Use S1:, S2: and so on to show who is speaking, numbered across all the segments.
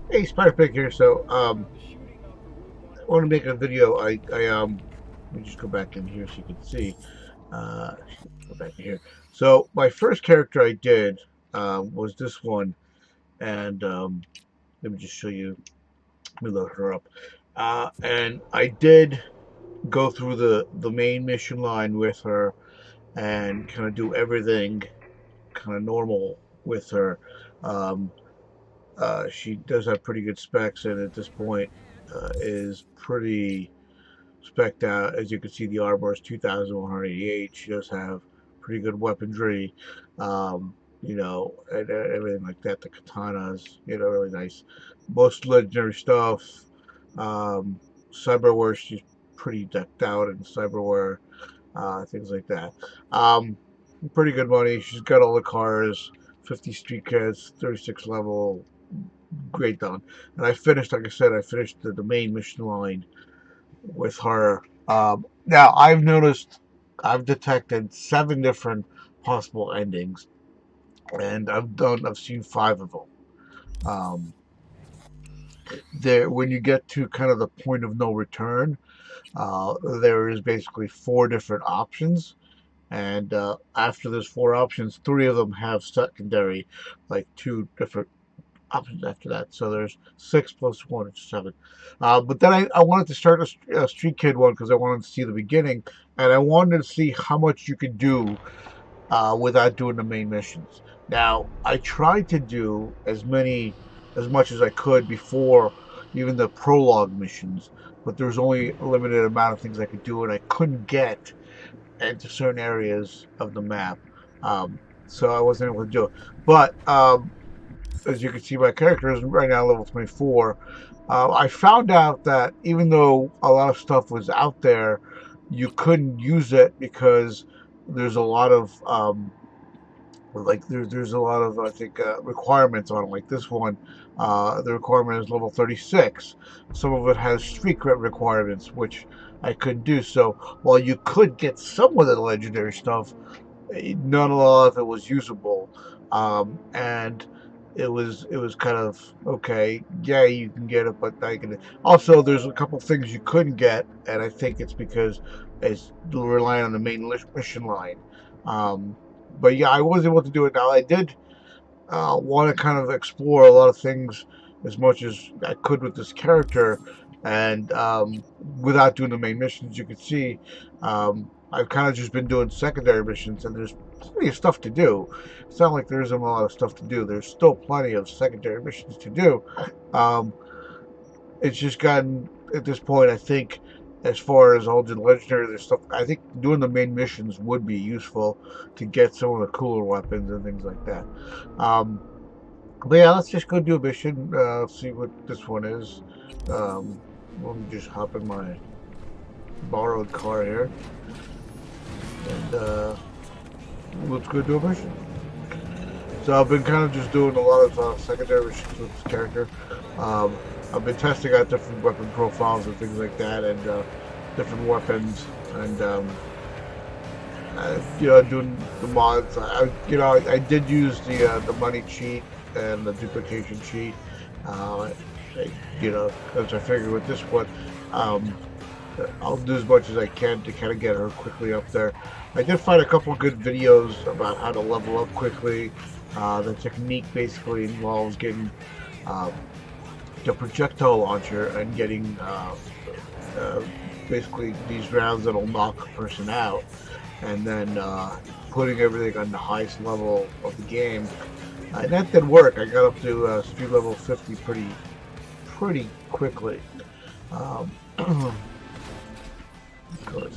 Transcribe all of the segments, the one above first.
S1: Hey, Cyberpunk here. I want to make a video. Let me just go back in here so you can see. Go back in here. So my first character I did was this one, and let me just show you. Let me load her up. And I did go through the main mission line with her and kind of do everything kind of normal with her. Um, she does have pretty good specs, and at this point, is pretty spec'd out. As you can see, the armor is 2,188. She does have pretty good weaponry, and everything like that. The katanas, really nice. Most legendary stuff. Um, Cyberware, she's pretty decked out in cyberware, things like that. Um, Pretty good money. She's got all the cars, 50 street cars, 36 level, great done. And I finished, like I said, I finished the main mission line with her. Now I've detected 7 different possible endings, and I've seen 5 of them. Um, when you get to kind of the point of no return, there is basically 4 different options, and after there's 4 options, 3 of them have secondary, like 2 different options after that. So there's 6 plus 1, which is 7. But then I wanted to start a Street Kid one because I wanted to see the beginning, and I wanted to see how much you could do without doing the main missions. Now I tried to do as much as I could before even the prologue missions, but there was only a limited amount of things I could do, and I couldn't get into certain areas of the map. Um, so I wasn't able to do it. But as you can see, my character is right now level 24. I found out that even though a lot of stuff was out there, you couldn't use it because there's a lot of there's a lot of, I think, requirements on it. Like this one, the requirement is level 36. Some of it has street cred requirements, which I couldn't do. So while you could get some of the legendary stuff, not a lot of it was usable, and it was kind of okay. Yeah, you can get it, but I can also there's a couple things you couldn't get, and I think it's because it's relying on the main mission line. Um, but yeah, I was able to do it. Now I did want to kind of explore a lot of things as much as I could with this character, and without doing the main missions. You could see I've kind of just been doing secondary missions, and there's plenty of stuff to do. It's not like there isn't a lot of stuff to do. There's still plenty of secondary missions to do. Um, it's just gotten at this point, I think, as far as all the legendary there's stuff, I think doing the main missions would be useful to get some of the cooler weapons and things like that. Um, but yeah, let's just go do a mission. See what this one is. Um, Let me just hop in my borrowed car here, and let's go do a mission. So I've been kind of just doing a lot of secondary missions with this character. Um, I've been testing out different weapon profiles and things like that, and different weapons, and doing the mods. I did use the money cheat and the duplication cheat. Uh, as I figured with this one, um, I'll do as much as I can to kind of get her quickly up there. I did find a couple of good videos about how to level up quickly. The technique basically involves getting uh, the projectile launcher and getting uh, basically these rounds that'll knock a person out, and then putting everything on the highest level of the game. And that did work. I got up to speed level 50 pretty quickly. Um,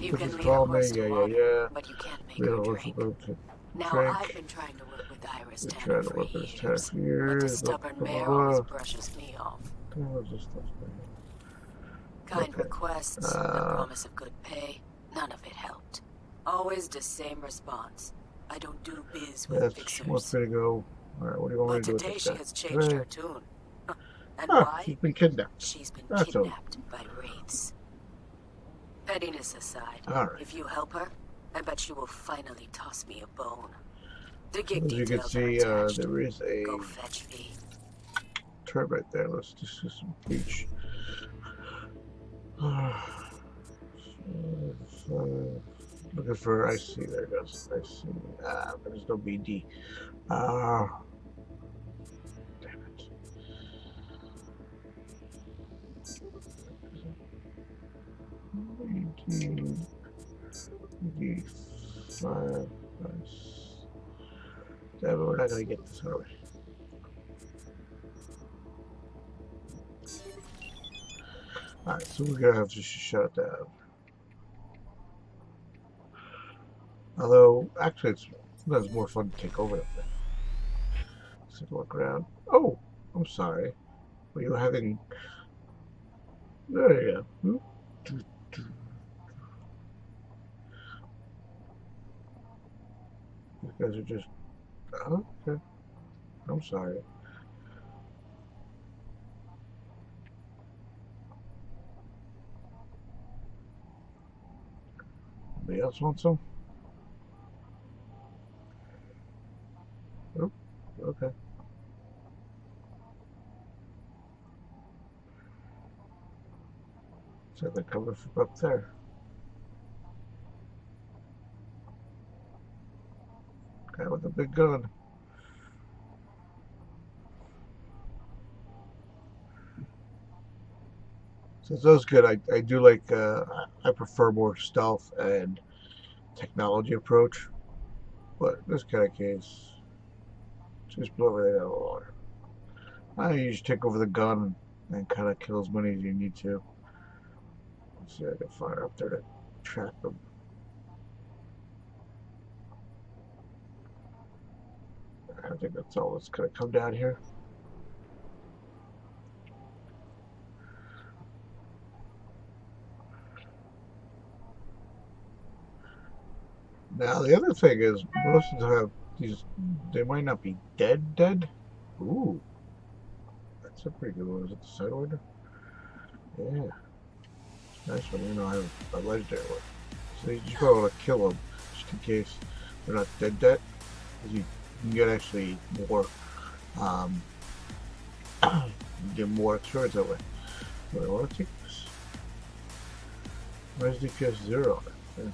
S2: You
S1: Please
S2: can lead a
S1: call me.
S2: horse to
S1: Yeah, yeah,
S2: water,
S1: yeah.
S2: but you can't make
S1: We
S2: her
S1: don't want to
S2: drink.
S1: go to
S2: Now, I've
S1: drink.
S2: been trying to work with Iris
S1: We're
S2: Tanner
S1: trying to
S2: for
S1: work this test
S2: years, but the
S1: here. Blah,
S2: stubborn
S1: blah, blah,
S2: mare always
S1: blah.
S2: brushes me off.
S1: What's this stuff?
S2: Kind
S1: Okay.
S2: requests, the
S1: Uh,
S2: promise of good pay, none of it helped. Always the same response. I don't do biz with
S1: that's wants
S2: fixers.
S1: me to go. All right. What do you want me
S2: But
S1: to do with
S2: today
S1: this
S2: she
S1: guy?
S2: has changed her
S1: Today?
S2: tune. And
S1: Ah,
S2: why?
S1: she's been kidnapped.
S2: She's been
S1: That's all.
S2: kidnapped by wraiths. Pettiness aside,
S1: All right.
S2: if you help her, I bet she will finally toss me a bone. The gig
S1: As you can
S2: details are
S1: see,
S2: attached.
S1: there is
S2: Go
S1: a
S2: fetch V.
S1: turn right there. Let's just do some breach. Looking for, I see, there it goes. I see. There's no BD. Damn it. BD 5. Nice. Damn it, we're not gonna get this, are we? Alright, so we're gonna have to shut it down. Although, actually, it's more fun to take over that thing. Let's take a look around. Oh, I'm sorry. Were you having... There you go. You guys are just... Oh, okay. I'm sorry. Anybody else want some? Oh, okay. So they're coming from up there. Guy with a big gun. So those good. I do like. I prefer more stealth and technology approach, but in this kind of case, just blow everything out of the water. I usually take over the gun and kind of kill as many as you need to. Let's see if I can fire up there to trap them. I think that's all that's gonna come down here. Now the other thing is, most of them have these. They might not be dead. Ooh, that's a pretty good one. Is it the Sidewinder? Yeah, it's a nice one. You know, I have a legendary one. So you just want to kill them just in case they're not dead. You can get actually more. You get more experience that way. But I want to take this. Where's DPS 0 on it? Yeah.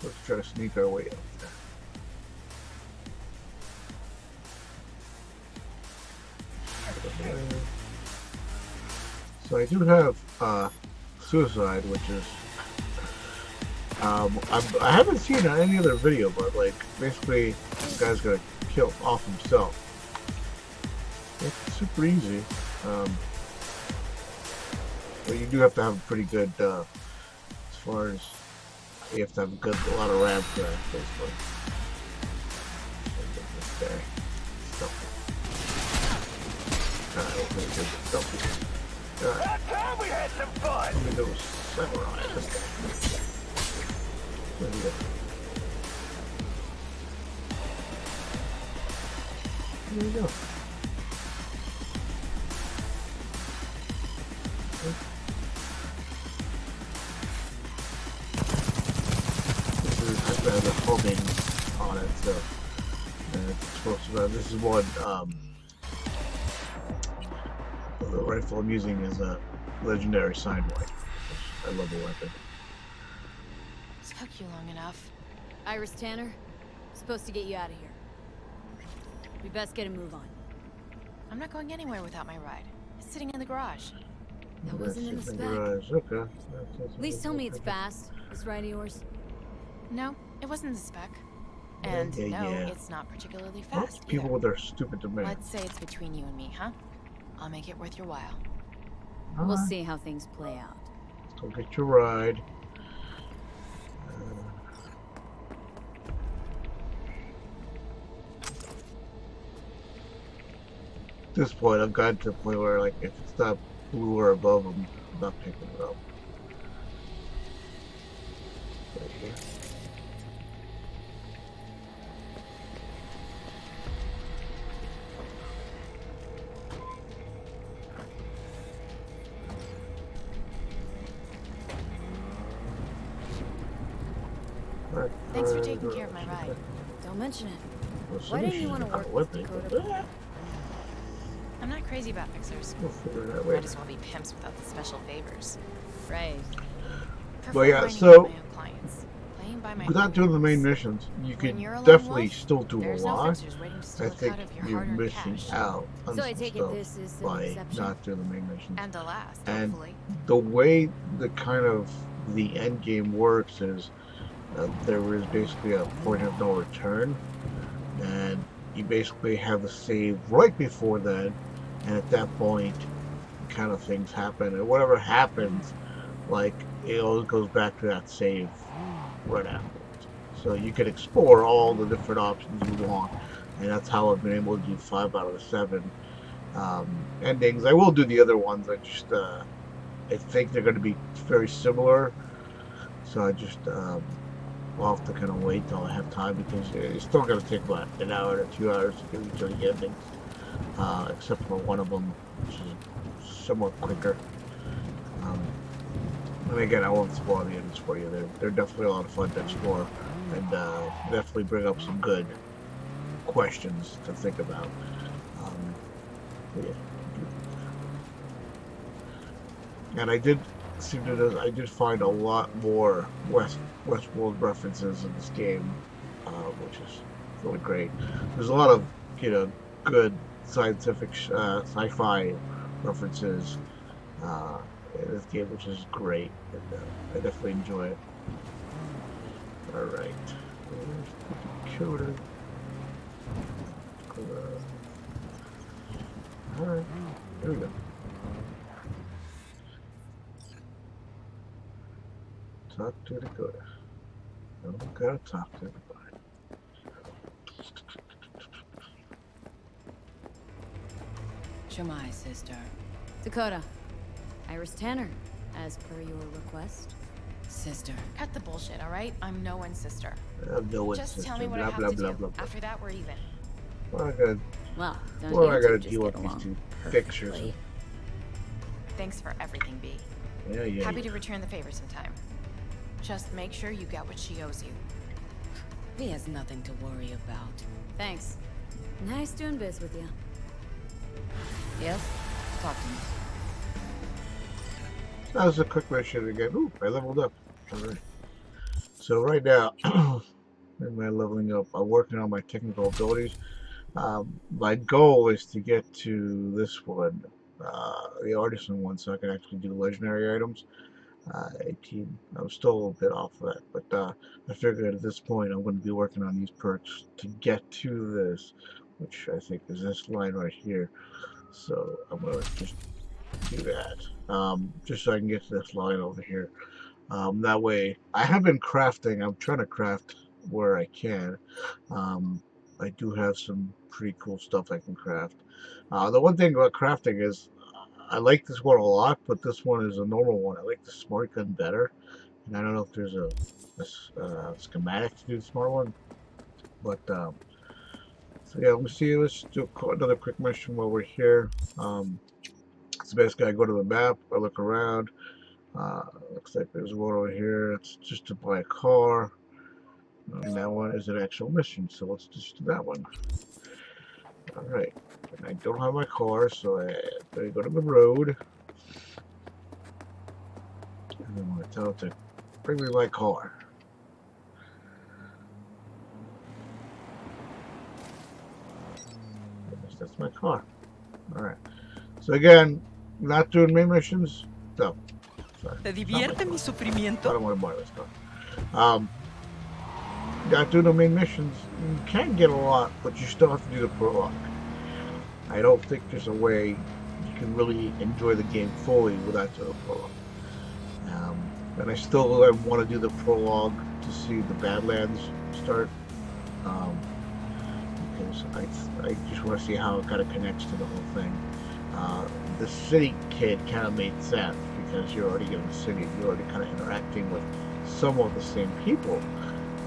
S1: So let's try to sneak our way up there. So I do have suicide, which is I haven't seen it on any other video, but like basically the guy's gonna kill off himself. It's super easy, but you do have to have a pretty good as far as you have to have a lot of RAM for that, basically. This guy, stealthy. Stealthy.
S3: That time we had some fun.
S1: Let me go samurai this guy. There we go. There we go. This is has the homing on it, so it's supposed to. This is one. The rifle I'm using is a legendary Sideway. I love the weapon.
S2: Took you long enough.
S4: Iris Tanner, supposed to get you out of here. We best get a move on.
S2: I'm not going anywhere without my ride. It's sitting in the garage.
S4: That wasn't in the spec.
S1: Okay.
S4: At least tell me it's fast. This ride of yours.
S2: No, it wasn't the spec. And no,
S1: yeah.
S2: it's not particularly
S1: Oh,
S2: fast
S1: people
S2: either.
S1: with their stupid demands.
S2: Let's say it's between you and me, huh? I'll make it worth your while.
S4: We'll see how things play out.
S1: Let's go get your ride. At this point, I've gotten to the point where, like, if it's not blue or above, I'm not picking it up. Right here. Alright.
S4: Thanks for taking care of my ride. Don't mention it.
S1: Well,
S4: Why
S1: assuming
S4: didn't you
S1: she's
S4: want
S1: in
S4: to
S1: the car
S4: work
S1: with
S4: with
S1: me,
S4: Dakota?
S1: but
S5: I'm not crazy about fixers.
S1: we'll figure it out
S5: Might
S1: later.
S5: as well be pimps without the special favors.
S4: Right.
S5: Prefer
S1: yeah,
S5: whining
S1: so-
S5: with my own clients. Playing by my
S1: Without
S5: own
S1: doing the main
S5: rules.
S1: missions, you
S5: When
S1: could
S5: you're a lone
S1: definitely
S5: wolf,
S1: still do a
S5: there's no
S1: lot.
S5: fixers waiting to
S1: I
S5: steal a
S1: think
S5: cut of your
S1: you're
S5: hard-earned
S1: missing
S5: cash.
S1: out on
S4: So I
S1: some
S4: take it
S1: stuff
S4: this is an
S1: by
S4: exception?
S1: not doing the main missions.
S5: And the last,
S1: And
S5: hopefully.
S1: the way the kind of the end game works is there is basically a point of no return, and you basically have the save right before then, and at that point, kind of things happen, and whatever happens, like it always goes back to that save right afterwards. So you can explore all the different options you want, and that's how I've been able to do 5 out of the 7 endings. I will do the other ones. I think they're going to be very similar, so I just I'll have to kind of wait till I have time because it's still going to take about an hour to 2 hours to do each of the endings, except for one of them, which is somewhat quicker. And again, I won't spoil the endings for you. They're definitely a lot of fun to explore, and definitely bring up some good questions to think about. Yeah. And I did find a lot more Westworld references in this game, which is really great. There's a lot of good scientific sci-fi references in this game, which is great, and I definitely enjoy it. All right, Dakota. All right, here we go. Talk to Dakota. I'm gonna talk to everybody.
S2: Shamai, sister.
S4: Dakota. Iris Tanner, as per your request.
S2: Sister.
S5: Cut the bullshit, alright? I'm no one's sister.
S1: No one's
S5: Just
S1: sister.
S5: tell me what
S1: Blah
S5: I have
S1: blah
S5: to
S1: blah
S5: do.
S1: blah blah.
S5: After that, we're even.
S1: Well, I gotta,
S4: Well, don't
S1: well,
S4: you
S1: I
S4: two
S1: gotta
S4: just
S1: deal
S4: get
S1: with these
S4: along
S1: two
S4: perfectly?
S1: fixtures.
S5: Thanks for everything, B.
S1: Yeah.
S5: Happy to return the favor sometime. Just make sure you get what she owes you.
S2: He has nothing to worry about.
S4: Thanks. Nice doing biz with you.
S2: Yes? Talk to me.
S1: That was a quick mission again. Ooh, I leveled up. Alright. So right now, in my leveling up, I'm working on my technical abilities. My goal is to get to this one, the artisan one, so I can actually do legendary items. 18. I'm still a little bit off of that, but I figured at this point I'm going to be working on these perks to get to this, which I think is this line right here. So I'm going to just do that, just so I can get to this line over here. That way, I have been crafting. I'm trying to craft where I can. I do have some pretty cool stuff I can craft. The one thing about crafting is I like this one a lot, but this one is a normal one. I like the smart gun better, and I don't know if there's a schematic to do the smart one, but so yeah, let me see. Let's do another quick mission while we're here. So basically, I go to the map, I look around. Looks like there's one over here. It's just to buy a car. And that one is an actual mission, so let's just do that one. Alright. And I don't have my car, so I better go to the road. And I'm going to tell it to bring me my car. Yes, that's my car. Alright. So again, not doing main missions. No. Sorry.
S6: ¿Te
S1: Not my
S6: divierte
S1: car.
S6: mi
S1: I
S6: sufrimiento?
S1: don't want to buy this car. Not doing the main missions. You can get a lot, but you still have to do the prologue. I don't think there's a way you can really enjoy the game fully without doing the prologue. And I still want to do the prologue to see the Badlands start. Because I just want to see how it kind of connects to the whole thing. The city kid kind of made sense because you're already in the city, you're already kind of interacting with some of the same people,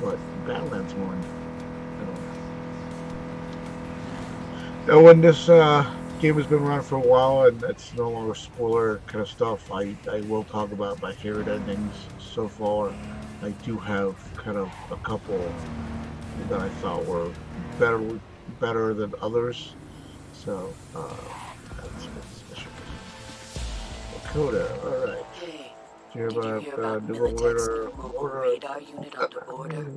S1: but Badlands one, I don't know. Now, when this game has been around for a while and it's no longer spoiler kind of stuff, I will talk about my favorite endings so far I do have kind of a couple that I thought were better than others. So that's what this mission is. Dakota, all right.
S2: Hey,
S1: Do you
S2: did you
S1: have
S2: hear about
S1: dual
S2: Militech's
S1: radar
S2: new mobile
S1: order?
S2: radar unit on the border?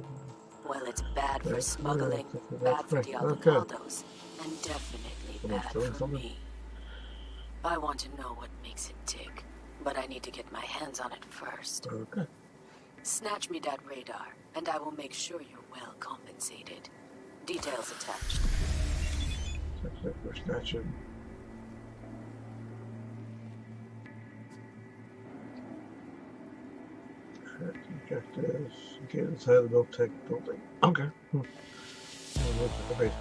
S2: Well, it's bad for smuggling, bad
S1: That's
S2: for
S1: me.
S2: the
S1: Okay.
S2: Aldecados, and definitely
S1: Am I
S2: bad
S1: stealing
S2: for
S1: something?
S2: me. I want to know what makes it tick, but I need to get my hands on it first.
S1: Okay.
S2: Snatch me that radar, and I will make sure you're well compensated. Details attached.
S1: Looks like we're snatching. Objectives. Okay, inside the Build Tech building. Okay. Look at the base.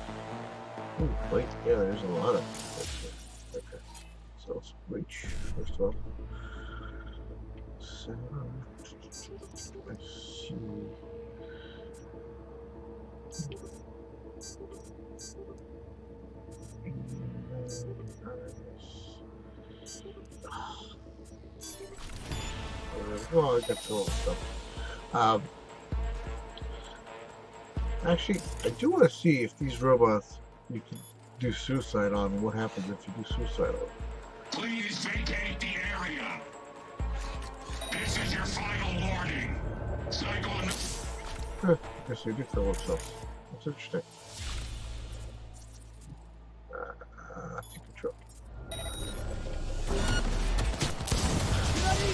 S1: Ooh, wait, yeah, there's a lot of okay. So let's reach first of all. So let's see. Well, I got all the stuff. Actually, I do want to see if these robots you can do suicide on. What happens if you do suicide on?
S6: Please vacate the area. This is your final warning. Saigon.
S1: I guess they do kill themselves. That's interesting. Take control.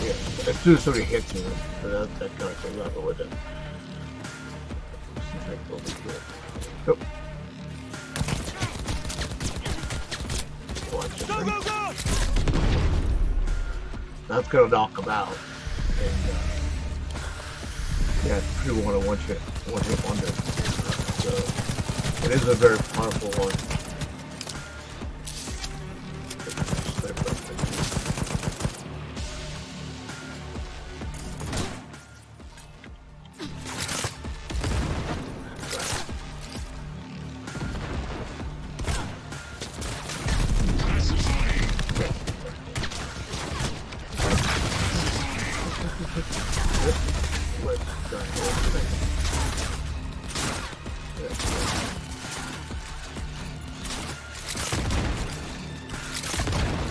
S1: Yeah, as soon as somebody hits you, that kind of thing, not with it. Nope. Watch it. That's gonna knock him out. And yeah, it's pretty one hit wonder. So it is a very powerful one.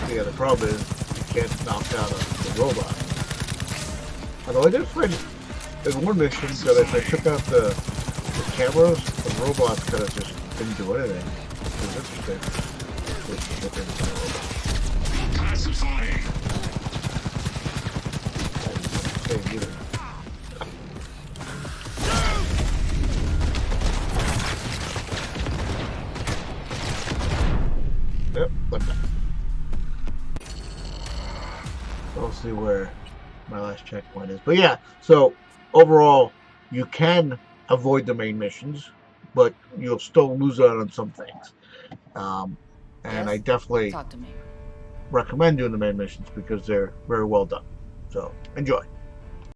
S1: Yeah, the problem is you can't knock out the robot. Although I did find in one mission that if I took out the cameras, the robots kind of just didn't do anything. It was interesting. Same either. Yep, like that. I'll see where my last checkpoint is. But yeah, so overall, you can avoid the main missions, but you'll still lose out on some things. And I
S4: Yes?
S1: definitely
S4: Talk to me.
S1: recommend doing the main missions because they're very well done. So enjoy.